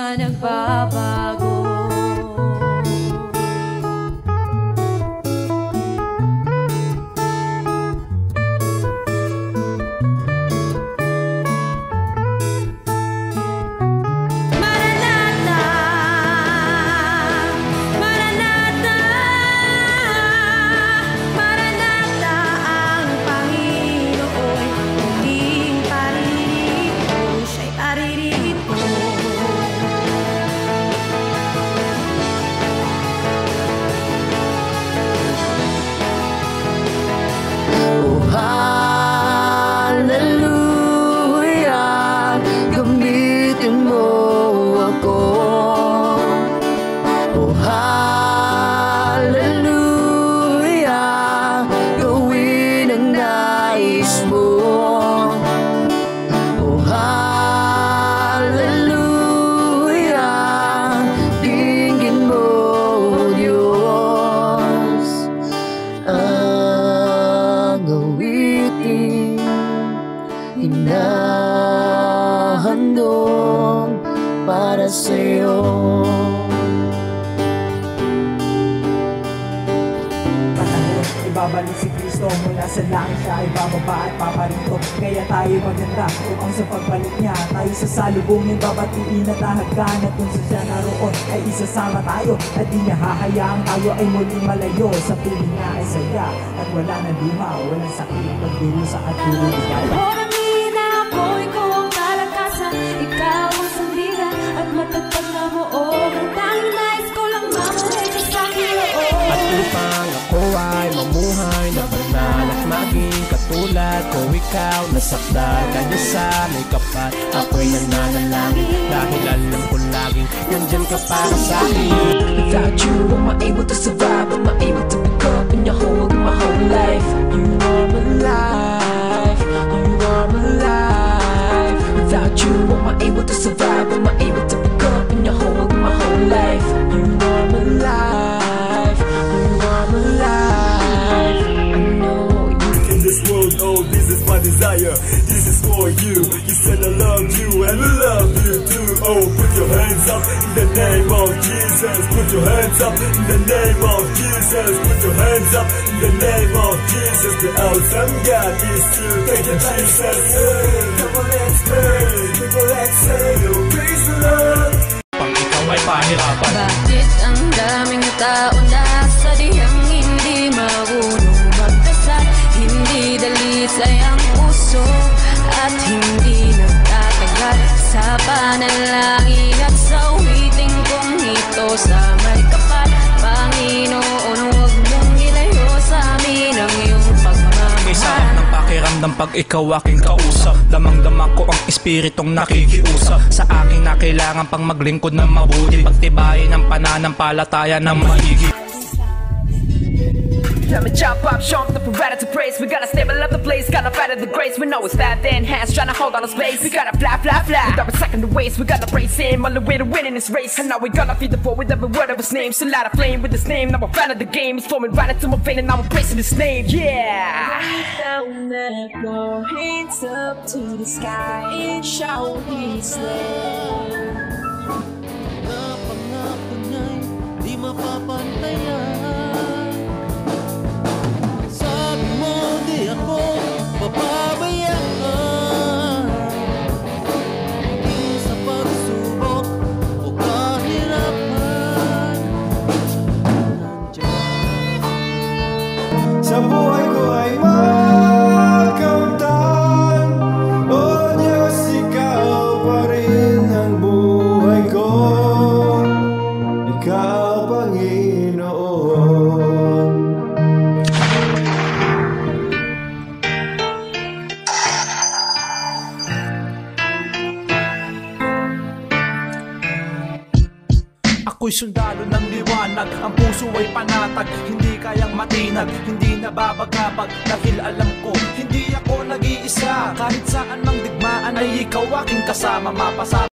na nagbabago. Hinahandog para sa'yo. Panahon, ibabalik si Kristo mula sa langit, siya ay bababa at paparito. Kaya tayo maganda upang sa pagbalik niya tayo sasalubungin, babatiin at ahagkan. At kung siya naroon ay isasama tayo, at di niya hahayaang tayo ay muling malayo. Sa piling niya ay saya at wala na luha, walang sakit, pagdurusa at puro ikaw ang sandigan at matatag na buo. Ang tanging nais ko lang mamuhay ka sa aking loob. At upang ako ay mamuhay na banal at maging katulad ko, ikaw nasakdal ka niya sa may kapat. Ako'y nananalangin dahil alam ko laging nandyan ka para sa akin. Without you, I'm not able to survive. I'm not able to pick up in your whole my whole life. You are my life. You are my life. Without you, I'm not able to survive. I'm not able to pick up in your whole my whole life. You are my life. You are my life. I know you. In this world, oh, this is my desire. This is for you. You said I love you and I love you too. Oh, put your hands up in the name of Jesus. Put your hands up in the name of Jesus. Put your hands up in the name of Jesus. The awesome God is still. Thank you, Jesus. Come on, let's pray. People, let's say, oh, praise the Lord. Pang ikaw ay pahirapan. Bakit ang daming tao na sa diyang hindi marunong magdasal? Hindi dalit ay ang puso at hindi nagtatagal sa panalangin at sa uwiting kong ito sa may kapal. Panginoon, huwag mong ilayo sa amin ang iyong pagmamahal. May sarap ng pakiramdam pag ikaw aking kausap. Damang-dama ko ang espiritong nakikiusap sa akin na kailangan pang maglingkod ng mabuti, pagtibayin ang pananampalataya ng maigi. Let me jump up, show up the parade to praise. We gotta stable up the place, gotta fight at the grace. We know it's that in hands, trying to hold on the space. We gotta fly, fly, fly, without a second to waste. We gotta praise him, all the way to winning this race. And now we gonna feed the poor with every word of his name. So light a flame with his name, now I'm a fan of the game. He's forming right into my vein and now I'm praising his name. Yeah! Down there, your hands up to the sky and shout his name. Napangako niya'y di mapapantayan. Sabi mo di ako mapabayaan. Hindi sa pagsubok o kahirapan. Sa buhay ko ay magkamtan. O Diyos, ikaw pa rin ang buhay ko. Ikaw, Panginoon. Ako'y sundalo ng liwanag, ang puso ay panatag, hindi kayang matinag, hindi nababagabag, dahil alam ko, hindi ako nag-iisa. Kahit saan mang digmaan ay ikaw aking kasama, mapasama